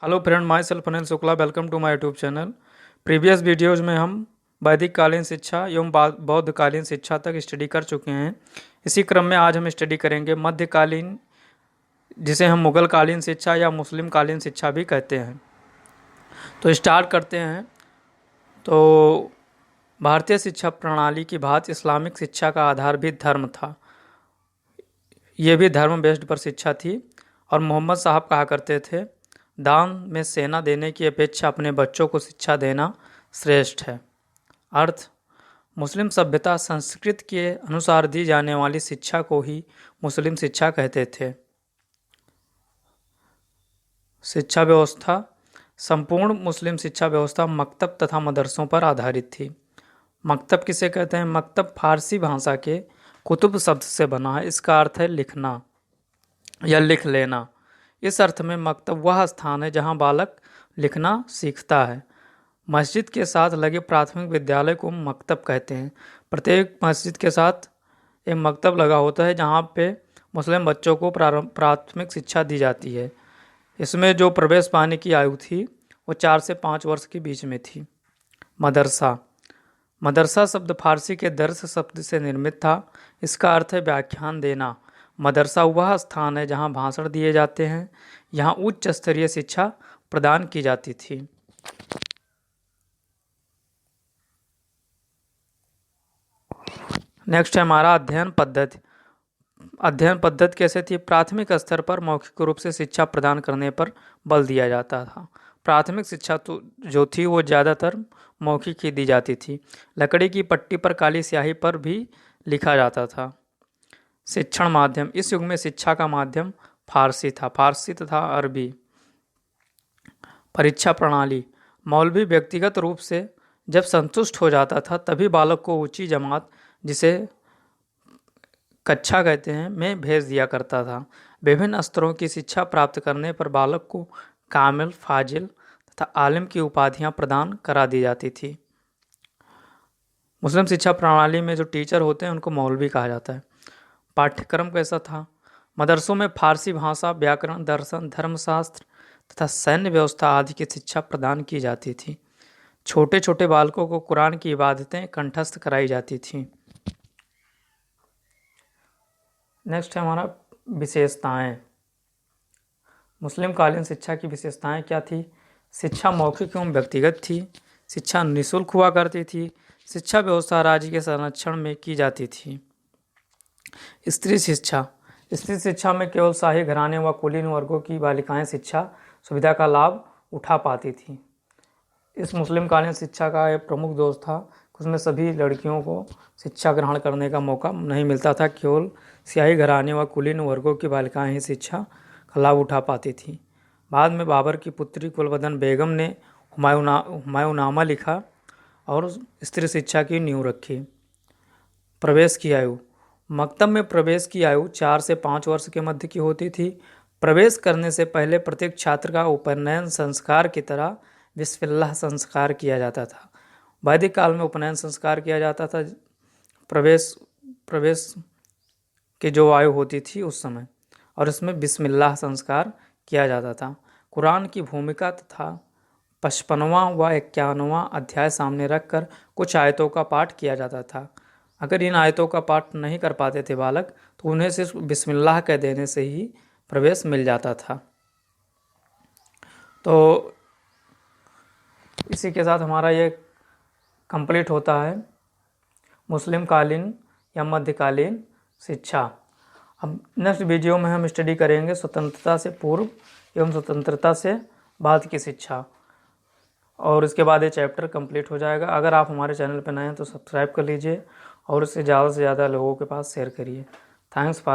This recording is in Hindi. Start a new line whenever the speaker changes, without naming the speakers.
Hello friend, myself Anil Shukla. Welcome to my YouTube channel. Previous videos में हम वैदिक कालीन शिक्षा एवं बौद्ध कालीन शिक्षा तक स्टडी कर चुके हैं। इसी क्रम में आज हम स्टडी करेंगे मध्यकालीन, जिसे हम मुगल कालीन शिक्षा या मुस्लिम कालीन शिक्षा भी कहते हैं। तो स्टार्ट करते हैं। तो भारतीय शिक्षा प्रणाली की भांति इस्लामिक शिक्षा का आधार भी धर्म था। ये भी धर्म बेस्ड पर शिक्षा थी। और मोहम्मद साहब कहा करते थे, दान में सेना देने की अपेक्षा अपने बच्चों को शिक्षा देना श्रेष्ठ है। अर्थ, मुस्लिम सभ्यता संस्कृत के अनुसार दी जाने वाली शिक्षा को ही मुस्लिम शिक्षा कहते थे। शिक्षा व्यवस्था, संपूर्ण मुस्लिम शिक्षा व्यवस्था मकतब तथा मदरसों पर आधारित थी। मकतब किसे कहते हैं? मकतब फारसी भाषा के कुतुब शब्द से बना है। इसका अर्थ है लिखना या लिख लेना। इस अर्थ में मकतब वह स्थान है जहाँ बालक लिखना सीखता है। मस्जिद के साथ लगे प्राथमिक विद्यालय को मकतब कहते हैं। प्रत्येक मस्जिद के साथ एक मकतब लगा होता है जहाँ पे मुस्लिम बच्चों को प्राथमिक शिक्षा दी जाती है। इसमें जो प्रवेश पाने की आयु थी वो 4 से 5 वर्ष के बीच में थी। मदरसा, मदरसा शब्द फारसी के दर्स शब्द से निर्मित था। इसका अर्थ है व्याख्यान देना। मदरसा वह स्थान है जहाँ भाषण दिए जाते हैं। यहाँ उच्च स्तरीय शिक्षा प्रदान की जाती थी। नेक्स्ट है हमारा अध्ययन पद्धति। अध्ययन पद्धति कैसे थी? प्राथमिक स्तर पर मौखिक रूप से शिक्षा प्रदान करने पर बल दिया जाता था। प्राथमिक शिक्षा तो जो थी वो ज़्यादातर मौखिक ही दी जाती थी। लकड़ी की पट्टी पर काली स्याही पर भी लिखा जाता था। शिक्षण माध्यम, इस युग में शिक्षा का माध्यम फारसी था, फारसी तथा अरबी। परीक्षा प्रणाली, मौलवी व्यक्तिगत रूप से जब संतुष्ट हो जाता था तभी बालक को ऊंची जमात, जिसे कक्षा कहते हैं, में भेज दिया करता था। विभिन्न स्तरों की शिक्षा प्राप्त करने पर बालक को कामिल, फाजिल तथा आलिम की उपाधियां प्रदान करा दी जाती थी। मुस्लिम शिक्षा प्रणाली में जो टीचर होते हैं उनको मौलवी कहा जाता है। पाठ्यक्रम कैसा था? मदरसों में फारसी भाषा, व्याकरण, दर्शन, धर्मशास्त्र तथा सैन्य व्यवस्था आदि की शिक्षा प्रदान की जाती थी। छोटे छोटे बालकों को कुरान की इबादतें कंठस्थ कराई जाती थीं। नेक्स्ट है हमारा विशेषताएं। मुस्लिम कालीन शिक्षा की विशेषताएं क्या थी? शिक्षा मौखिक एवं व्यक्तिगत थी। शिक्षा निःशुल्क हुआ करती थी। शिक्षा व्यवस्था राज्य के संरक्षण में की जाती थी। स्त्री शिक्षा, स्त्री शिक्षा में केवल शाही घराने व कुलीन वर्गों की बालिकाएं शिक्षा सुविधा का लाभ उठा पाती थी। इस मुस्लिम कालीन शिक्षा का एक प्रमुख दोष था, उसमें सभी लड़कियों को शिक्षा ग्रहण करने का मौका नहीं मिलता था। केवल शाही घराने व कुलीन वर्गों की बालिकाएं ही शिक्षा का लाभ उठा पाती थी। बाद में बाबर की पुत्री कुलवदन बेगम ने हुमायूंनामा लिखा और स्त्री शिक्षा की नींव रखी। प्रवेश की आयु, मकतब में प्रवेश की आयु 4 से 5 वर्ष के मध्य की होती थी। प्रवेश करने से पहले प्रत्येक छात्र का उपनयन संस्कार की तरह बिस्मिल्लाह संस्कार किया जाता था। वैदिक काल में उपनयन संस्कार किया जाता था प्रवेश की जो आयु होती थी उस समय, और इसमें बिस्मिल्लाह संस्कार किया जाता था। कुरान की भूमिका तथा 55वां व 51वां अध्याय सामने रखकर कुछ आयतों का पाठ किया जाता था। अगर इन आयतों का पाठ नहीं कर पाते थे बालक, तो उन्हें सिर्फ बिस्मिल्लाह कह देने से ही प्रवेश मिल जाता था। तो इसी के साथ हमारा ये कंप्लीट होता है मुस्लिम कालीन या मध्यकालीन शिक्षा। अब नेक्स्ट वीडियो में हम स्टडी करेंगे स्वतंत्रता से पूर्व एवं स्वतंत्रता से बाद की शिक्षा, और इसके बाद ये चैप्टर कंप्लीट हो जाएगा। अगर आप हमारे चैनल पर नए हैं तो सब्सक्राइब कर लीजिए और इसे ज़्यादा से ज़्यादा लोगों के पास शेयर करिए। Thanks for